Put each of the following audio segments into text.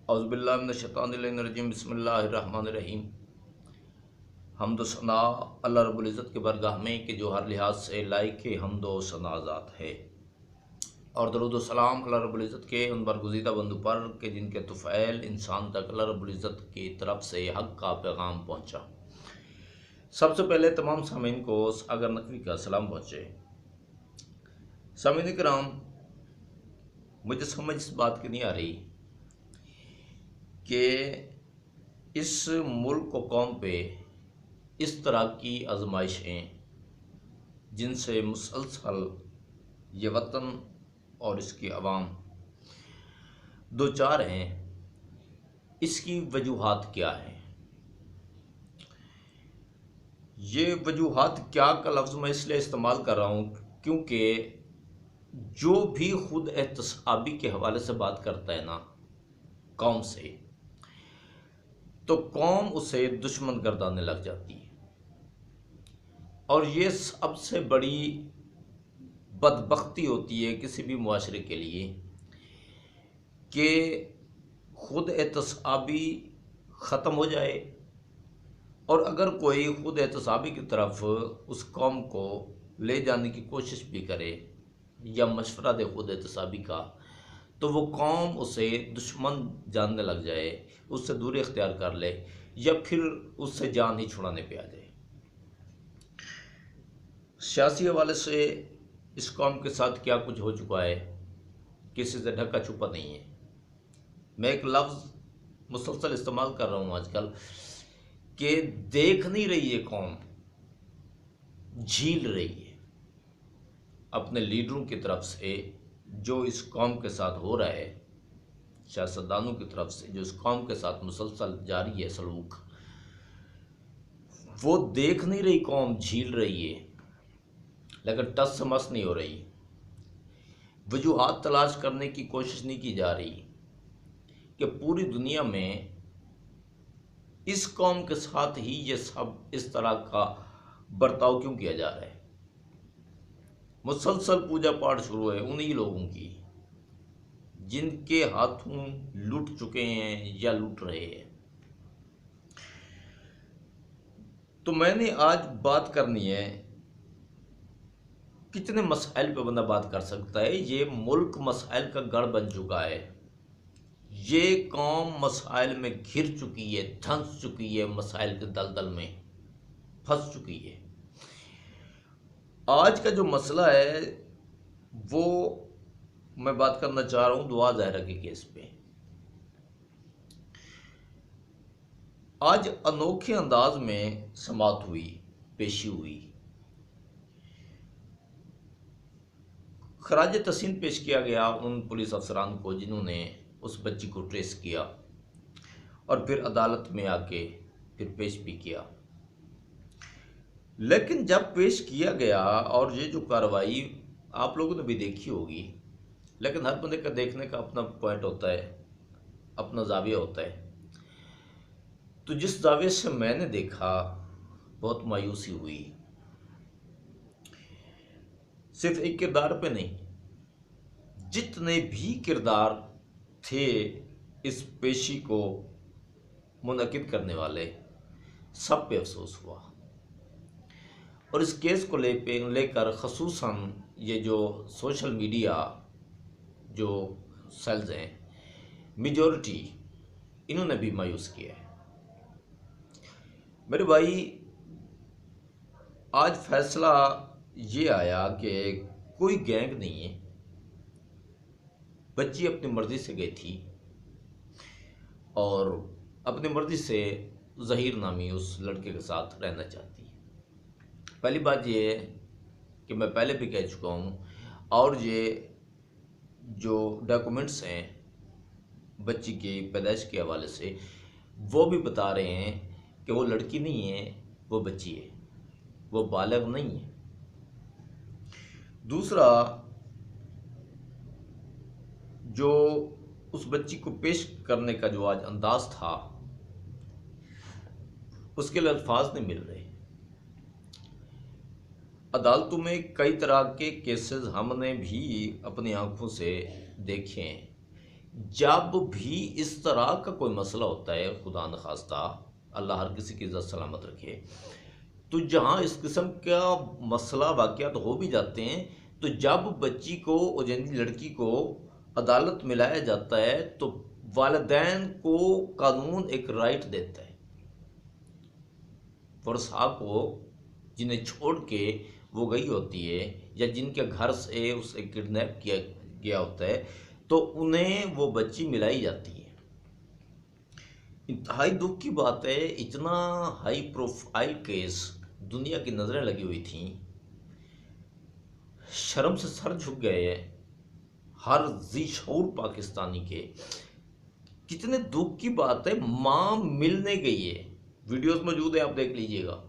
औज़ुबिल्लाहि मिनश्शैतानिर्रजीम बिस्मिल्लाहिर्रहमानिर्रहीम। हम्द सना अल्लाह रब्बुल इज़्ज़त के बरगाह में कि जो हर लिहाज से लायक हम्द व सनाज़ात है, और दरूद व सलाम अल्लाह रब्बुल इज़्ज़त के उन बरगुज़ीदा बंदों पर कि जिनके तुफ़ैल इंसान तक अल्लाह रब्बुल इज़्ज़त की तरफ से हक़ का पैगाम पहुँचा। सबसे पहले तमाम सामीन को सागर नकवी का सलाम पहुँचे। सामीन किराम, मुझे समझ इस बात की नहीं आ रही कि इस मुल्क व कौम पे इस तरह की आजमाइशें जिनसे मुसलसल ये वतन और इसकी आवाम दो चार हैं, इसकी वजूहात क्या हैं? ये वजूहात क्या का लफ्ज़ मैं इसलिए इस्तेमाल कर रहा हूँ क्योंकि जो भी खुद एहतसाबी के हवाले से बात करता है ना कौम से, तो कौम उसे दुश्मन गर्दाने लग जाती है। और ये सबसे बड़ी बदबख्ती होती है किसी भी मुआशरे के लिए कि खुद एहतसाबी ख़त्म हो जाए, और अगर कोई खुद एहतसाबी की तरफ उस कौम को ले जाने की कोशिश भी करे या मशवरा दे खुद एहतसाबी का, तो वो कौम उसे दुश्मन जानने लग जाए, उससे दूरी इख्तियार कर ले या फिर उससे जान ही छुड़ाने पे आ जाए। सियासी हवाले से इस कौम के साथ क्या कुछ हो चुका है किसी से ढका छुपा नहीं है। मैं एक लफ्ज़ मुसलसल इस्तेमाल कर रहा हूँ आजकल कि देख नहीं रही है कौम, झील रही है अपने लीडरों की तरफ से जो इस कौम के साथ हो रहा है, सियासतदानों की तरफ से जो इस कौम के साथ मुसलसल जारी है सलूक, वो देख नहीं रही कौम, झील रही है, लेकिन टस से मस नहीं हो रही। वजूहात तलाश करने की कोशिश नहीं की जा रही कि पूरी दुनिया में इस कौम के साथ ही ये सब इस तरह का बर्ताव क्यों किया जा रहा है। मुसलसल पूजा पाठ शुरू है उन्हीं लोगों की जिनके हाथों लूट चुके हैं या लूट रहे हैं। तो मैंने आज बात करनी है, कितने मसाइल पे बंदा बात कर सकता है। ये मुल्क मसाइल का गढ़ बन चुका है, ये कौम मसाइल में घिर चुकी है, धंस चुकी है, मसाइल के दलदल में फंस चुकी है। आज का जो मसला है वो मैं बात करना चाह रहा हूं दुआ ज़हरा के केस पे। आज अनोखे अंदाज में समाअत हुई, पेशी हुई, खराज तहसीन पेश किया गया उन पुलिस अफसरान को जिन्होंने उस बच्ची को ट्रेस किया और फिर अदालत में आके फिर पेश भी किया। लेकिन जब पेश किया गया और ये जो कार्रवाई आप लोगों ने भी देखी होगी, लेकिन हर बंदे का देखने का अपना पॉइंट होता है, अपना जाविया होता है। तो जिस जाविये से मैंने देखा बहुत मायूसी हुई, सिर्फ एक किरदार पे नहीं, जितने भी किरदार थे इस पेशी को मुनक़िद करने वाले, सब पे अफसोस हुआ। और इस केस को लेकर ख़ुसूसन ये जो सोशल मीडिया जो सेल्स हैं, मेजॉरिटी इन्होंने भी मायूस किया है। मेरे भाई, आज फैसला ये आया कि कोई गैंग नहीं है, बच्ची अपनी मर्ज़ी से गई थी और अपनी मर्ज़ी से ज़हीर नामी उस लड़के के साथ रहना चाहती है। पहली बात ये है कि मैं पहले भी कह चुका हूँ, और ये जो डॉक्यूमेंट्स हैं बच्ची की पैदाइश के हवाले से वो भी बता रहे हैं कि वो लड़की नहीं है, वो बच्ची है, वो बालिग नहीं है। दूसरा, जो उस बच्ची को पेश करने का जो आज अंदाज था, उसके लिए अल्फाज नहीं मिल रहे। अदालतों में कई तरह के केसेस हमने भी अपनी आंखों से देखे हैं जब भी इस तरह का कोई मसला होता है, खुदा न खास्ता, अल्लाह हर किसी की इज्जत सलामत रखे, तो जहाँ इस किस्म का मसला वाक़यात हो भी जाते हैं, तो जब बच्ची को और यानी लड़की को अदालत में लाया जाता है, तो वालिदैन को कानून एक राइट देता है, फरसा को, जिन्हें छोड़ के वो गई होती है या जिनके घर से उसे किडनैप किया गया होता है, तो उन्हें वो बच्ची मिलाई जाती है। इंतहाई दुख की बात है, इतना हाई प्रोफाइल केस, दुनिया की नज़रें लगी हुई थी, शर्म से सर झुक गए हैं हर जी शऊर पाकिस्तानी के। कितने दुख की बात है, माँ मिलने गई है, वीडियोस मौजूद है, आप देख लीजिएगा।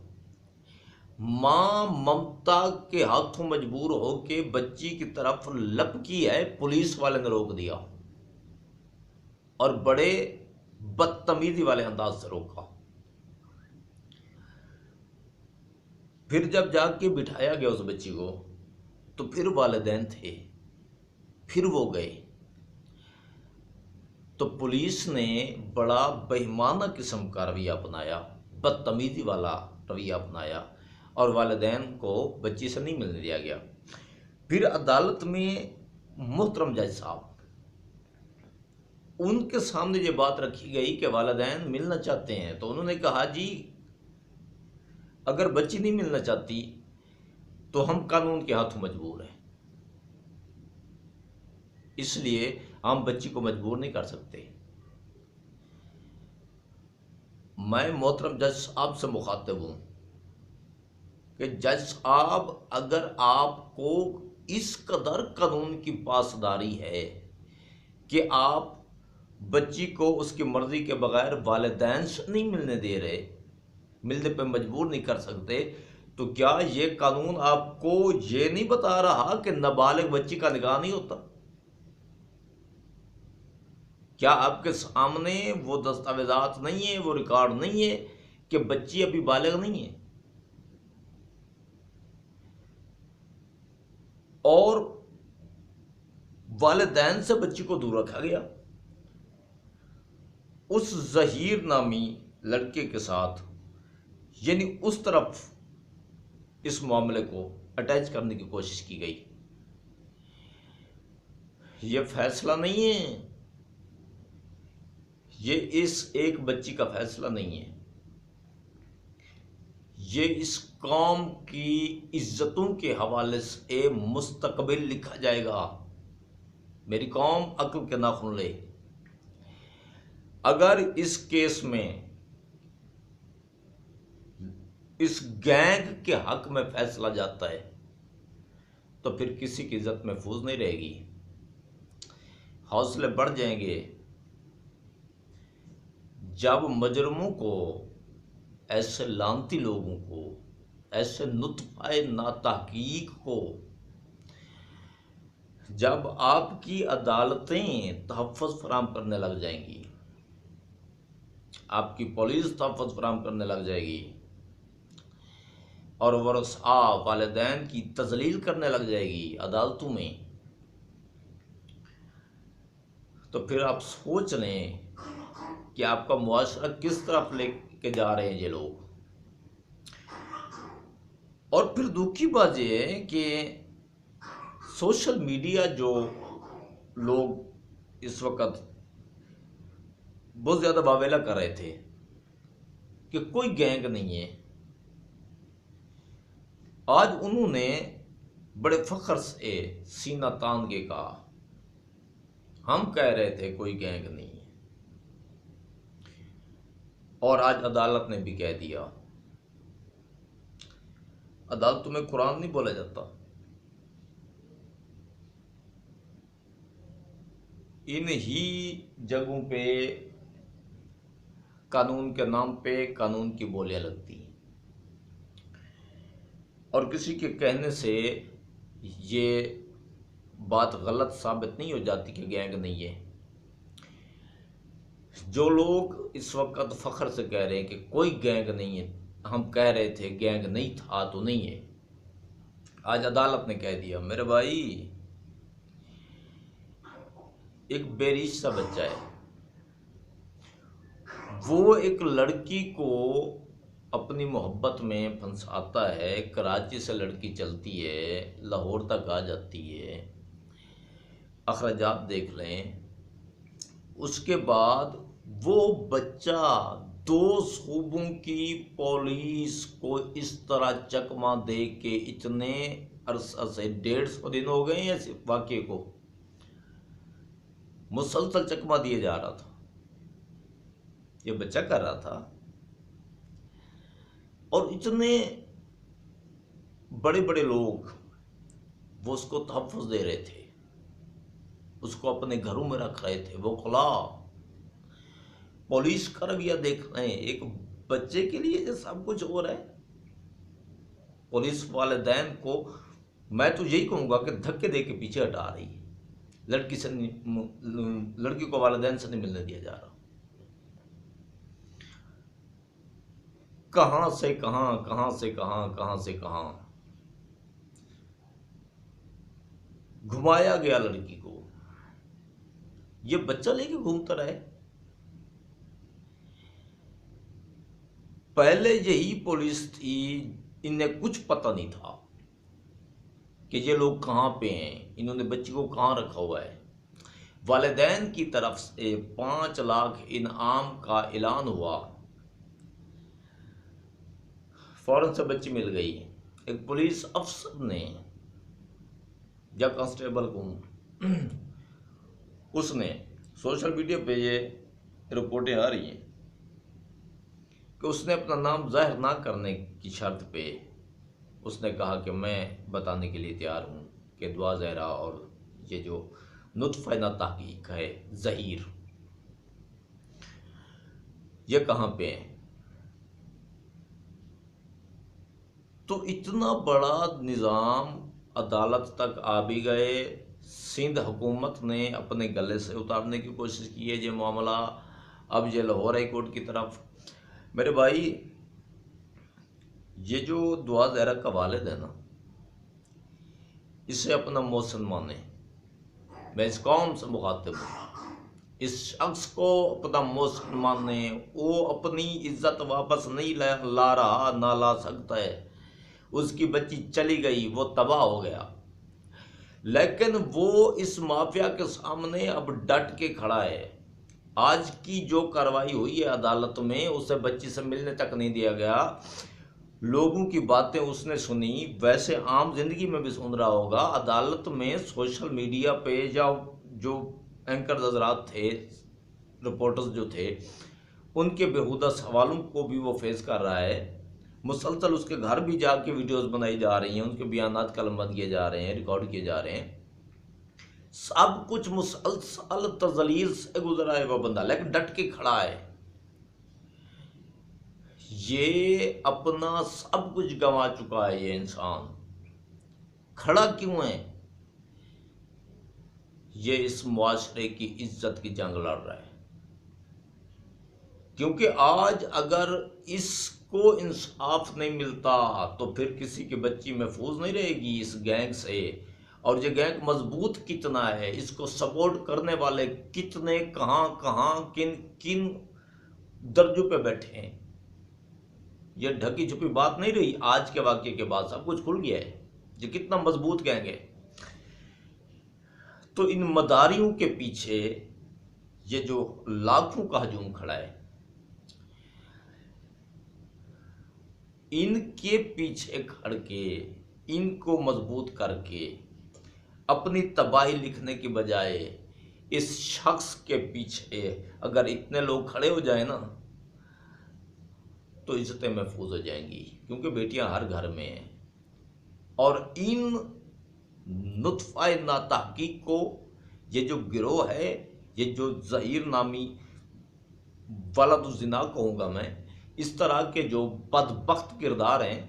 माँ ममता के हाथों मजबूर होके बच्ची की तरफ लपकी है, पुलिस वाले ने रोक दिया और बड़े बदतमीजी वाले अंदाज से रोका। फिर जब जाके बिठाया गया उस बच्ची को, तो फिर वालिदैन थे, फिर वो गए, तो पुलिस ने बड़ा बेईमाना किस्म का रवैया अपनाया, बदतमीजी वाला रवैया अपनाया और वालिदैन को बच्ची से नहीं मिलने दिया गया। फिर अदालत में मोहतरम जज साहब, उनके सामने ये बात रखी गई कि वालिदैन मिलना चाहते हैं, तो उन्होंने कहा जी अगर बच्ची नहीं मिलना चाहती तो हम कानून के हाथों मजबूर हैं, इसलिए हम बच्ची को मजबूर नहीं कर सकते। मैं मोहतरम जज साहब से मुखातिब हूं कि जज साहब, अगर आपको इस कदर कानून की पासदारी है कि आप बच्ची को उसकी मर्जी के बगैर वालिदैन से नहीं मिलने दे रहे, मिलने पे मजबूर नहीं कर सकते, तो क्या ये कानून आपको ये नहीं बता रहा कि नाबालिग बच्ची का निकाह नहीं होता? क्या आपके सामने वो दस्तावेजात नहीं है, वो रिकॉर्ड नहीं है कि बच्ची अभी बालिग नहीं है? और वालिदैन से बच्ची को दूर रखा गया, उस जहीर नामी लड़के के साथ, यानी उस तरफ इस मामले को अटैच करने की कोशिश की गई। ये फैसला नहीं है, ये इस एक बच्ची का फैसला नहीं है, ये इस कौम की इज्जतों के हवाले से मुस्तकबिल लिखा जाएगा। मेरी कौम अक्ल के नाखून ले, अगर इस केस में इस गैंग के हक में फैसला जाता है तो फिर किसी की इज्जत महफूज नहीं रहेगी, हौसले बढ़ जाएंगे। जब मुजरमों को, ऐसे लानती लोगों को, ऐसे नुत्फ़ाए नातहकीक को, जब आपकी अदालतें तहफ़्फ़ुज़ फराहम करने लग जाएंगी, आपकी पुलिस तहफ़्फ़ुज़ फराहम करने लग जाएगी और वरसा वालिदैन की तज़लील करने लग जाएगी अदालतों में, तो फिर आप सोच लें कि आपका मुआशरा किस तरफ लेके जा रहे हैं ये लोग। और फिर दुख की बात यह है कि सोशल मीडिया जो लोग इस वक्त बहुत ज़्यादा वावेला कर रहे थे कि कोई गैंग नहीं है, आज उन्होंने बड़े फख्र से सीना तान के कहा, हम कह रहे थे कोई गैंग नहीं है, और आज अदालत ने भी कह दिया। अदालतों में कुरान नहीं बोला जाता, इन ही जगहों पे कानून के नाम पे कानून की बोलियां लगती हैं, और किसी के कहने से ये बात गलत साबित नहीं हो जाती कि गैंग नहीं है। जो लोग इस वक्त फख्र से कह रहे हैं कि कोई गैंग नहीं है, हम कह रहे थे गैंग नहीं था तो नहीं है, आज अदालत ने कह दिया। मेरे भाई, एक बेरिश सा बच्चा है, वो एक लड़की को अपनी मोहब्बत में फंसाता है। कराची से लड़की चलती है, लाहौर तक आ जाती है, अखराजात देख लें। उसके बाद वो बच्चा 2 सूबों की पुलिस को इस तरह चकमा दे के इतने अरसा से 150 दिन हो गए हैं इस वाक़े को, मुसलसल चकमा दिए जा रहा था। ये बच्चा कर रहा था और इतने बड़े बड़े लोग वो उसको तहफ़्फ़ुज़ दे रहे थे, उसको अपने घरों में रख रहे थे। वो खुला पुलिस का रवैया देख रहे हैं, एक बच्चे के लिए जो सब कुछ हो रहा है। पुलिस वालिदैन को मैं तो यही कहूँगा कि धक्के दे के पीछे हटा रही है। लड़की को वालिदैन से नहीं मिलने दिया जा रहा। कहाँ से कहाँ, कहाँ से कहाँ, कहाँ से कहाँ घुमाया गया लड़की को। ये बच्चा लेके घूमता रहे। पहले यही पुलिस थी, इन्हें कुछ पता नहीं था कि ये लोग कहाँ पे हैं, इन्होंने बच्ची को कहाँ रखा हुआ है। वालिदैन की तरफ से 5 लाख इनाम का ऐलान हुआ, फौरन से बच्ची मिल गई। एक पुलिस अफसर ने या कांस्टेबल को, उसने सोशल मीडिया पे ये रिपोर्टें आ रही हैं कि उसने अपना नाम जाहिर ना करने की शर्त पे उसने कहा कि मैं बताने के लिए तैयार हूँ कि दुआ ज़हरा और ये जो नुत्फ़ा ना तहकीक है ज़हीर, ये कहाँ पे है। तो इतना बड़ा निज़ाम अदालत तक आ भी गए। सिंध हुकूमत ने अपने गले से उतारने की कोशिश की है ये मामला, अब ये लाहौर हाई कोर्ट की तरफ। मेरे भाई, ये जो दुआ ज़हरा का वालिद है ना, इसे अपना मोहसिन माने। मैं इस कौम से मुखातिब हूँ, इस शख्स को अपना मोहसिन माने। वो अपनी इज्जत वापस नहीं ला रहा, ना ला सकता है। उसकी बच्ची चली गई, वो तबाह हो गया, लेकिन वो इस माफिया के सामने अब डट के खड़ा है। आज की जो कार्रवाई हुई है अदालत में, उसे बच्ची से मिलने तक नहीं दिया गया। लोगों की बातें उसने सुनी, वैसे आम जिंदगी में भी सुन रहा होगा। अदालत में सोशल मीडिया पे या जो एंकर हजरात थे, रिपोर्टर्स जो थे, उनके बेहुदा सवालों को भी वो फेस कर रहा है। मुसलसल उसके घर भी जाके वीडियोस बनाई जा रही हैं, उनके बयानात कलमबंद किए जा रहे हैं, रिकॉर्ड किए जा रहे हैं। सब कुछ मुसलसल तजलील से गुजरा है वो बंदा, लेकिन डट के खड़ा है। ये अपना सब कुछ गंवा चुका है। ये इंसान खड़ा क्यों है? ये इस मुआशरे की इज्जत की जंग लड़ रहा है। क्योंकि आज अगर इसको इंसाफ नहीं मिलता तो फिर किसी की बच्ची महफूज नहीं रहेगी इस गैंग से। और ये गैंग मजबूत कितना है, इसको सपोर्ट करने वाले कितने, कहाँ कहाँ किन किन दर्जों पे बैठे हैं। ये ढकी छुपी बात नहीं रही। आज के वाक्य के बाद सब कुछ खुल गया है, ये कितना मजबूत गैंग है। तो इन मदारियों के पीछे ये जो लाखों का हजूम खड़ा है, इनके पीछे खड़ के, इनको मजबूत करके अपनी तबाही लिखने की बजाय इस शख्स के पीछे अगर इतने लोग खड़े हो जाए ना, तो इज्जतें महफूज हो जाएंगी। क्योंकि बेटियां हर घर में हैं। और इन नुत्फ़ा नातहकीक को ये जो गिरोह है, ये जो ज़हीर नामी वलदुज़्ज़िना कहूँगा मैं, इस तरह के जो बदबख्त किरदार हैं,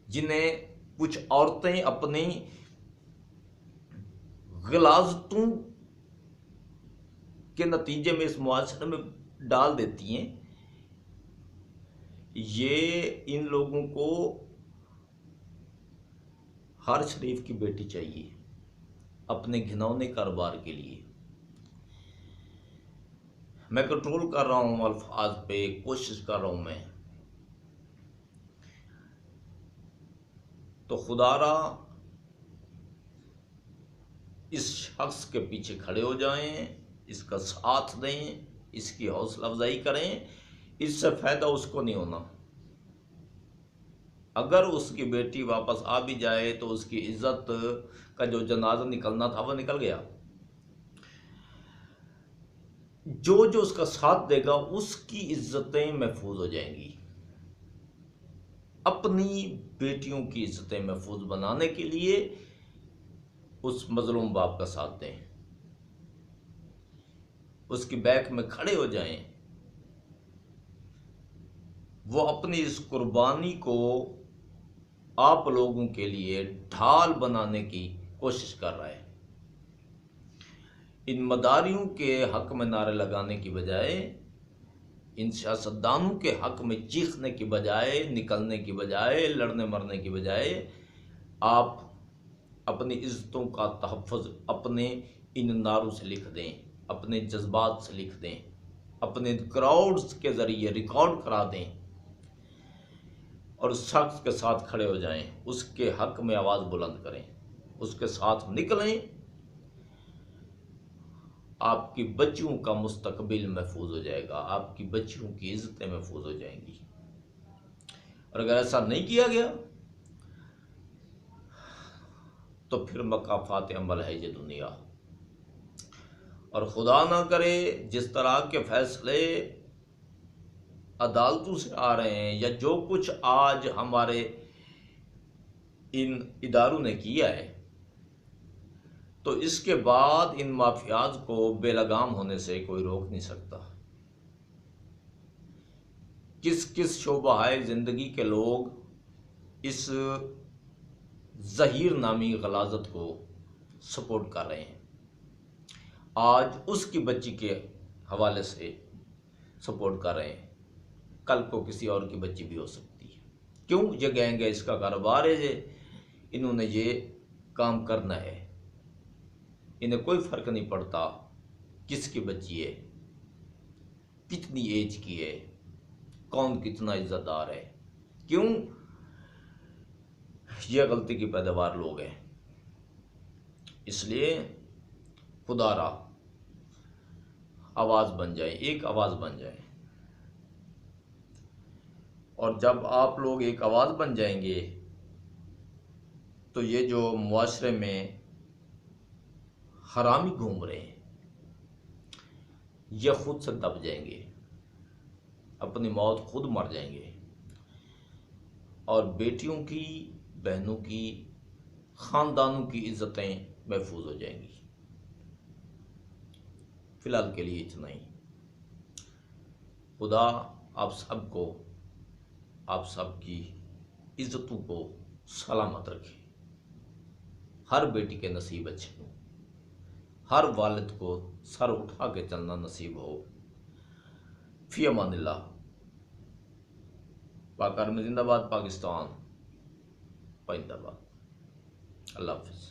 जिन्हें कुछ औरतें अपनी गिलाज़तों के नतीजे में इस मुआशरे में डाल देती हैं, ये इन लोगों को हर शरीफ की बेटी चाहिए अपने घिनौने कारोबार के लिए। मैं कंट्रोल कर रहा हूँ अल्फाज पे, कोशिश कर रहा हूँ मैं, तो खुदारा इस शख्स के पीछे खड़े हो जाएं, इसका साथ दें, इसकी हौसला अफजाई करें। इससे फ़ायदा उसको नहीं होना। अगर उसकी बेटी वापस आ भी जाए तो उसकी इज्जत का जो जनाजा निकलना था वो निकल गया। जो जो उसका साथ देगा उसकी इज्जतें महफूज हो जाएंगी। अपनी बेटियों की इज्जतें महफूज बनाने के लिए उस मजलूम बाप का साथ दें, उसकी बैक में खड़े हो जाएं। वो अपनी इस कुर्बानी को आप लोगों के लिए ढाल बनाने की कोशिश कर रहा है। इन मदारियों के हक में नारे लगाने की बजाय, इन सियासतदानों के हक में चीखने की बजाय, निकलने की बजाय, लड़ने मरने की बजाय, आप अपनी इज्जतों का तहफ़्फ़ुज़ अपने इन नारों से लिख दें, अपने जज्बात से लिख दें, अपने क्राउड्स के ज़रिए रिकॉर्ड करा दें और उस शख्स के साथ खड़े हो जाएं, उसके हक में आवाज़ बुलंद करें, उसके साथ निकलें। आपकी बच्चियों का मुस्तकबिल महफूज हो जाएगा, आपकी बच्चियों की इज्जतें महफूज हो जाएंगी। और अगर ऐसा नहीं किया गया तो फिर मकाफात अमल है ये दुनिया। और खुदा ना करे जिस तरह के फैसले अदालतों से आ रहे हैं या जो कुछ आज हमारे इन इदारों ने किया है, तो इसके बाद इन माफियाज को बेलगाम होने से कोई रोक नहीं सकता। किस किस शोबाहाए ज़िंदगी के लोग इस ज़हीर नामी गलाजत को सपोर्ट कर रहे हैं, आज उसकी बच्ची के हवाले से सपोर्ट कर रहे हैं, कल को किसी और की बच्ची भी हो सकती है। क्यों? ये गैंग है, इसका कारोबार है, ये इन्होंने ये काम करना है। इन्हें कोई फ़र्क नहीं पड़ता किसकी बच्ची है, कितनी एज की है, कौन कितना इज्जतदार है। क्यों? ये गलती की पैदावार लोग हैं। इसलिए खुदारा आवाज़ बन जाए, एक आवाज़ बन जाए। और जब आप लोग एक आवाज़ बन जाएंगे तो ये जो मुआशरे में हरामी घूम रहे हैं ये खुद से दब जाएंगे, अपनी मौत खुद मर जाएंगे और बेटियों की, बहनों की, ख़ानदानों की इज्जतें महफूज हो जाएंगी। फ़िलहाल के लिए इतना ही। खुदा आप सबको, आप सबकी इज्जतों को सलामत रखे। हर बेटी के नसीब अच्छे हों, हर वालिद को सर उठा के चलना नसीब हो। फ़ी अमानिल्लाह। पाक आर्मी जिंदाबाद, पाकिस्तान जिंदाबाद। अल्लाह हाफ़िज़।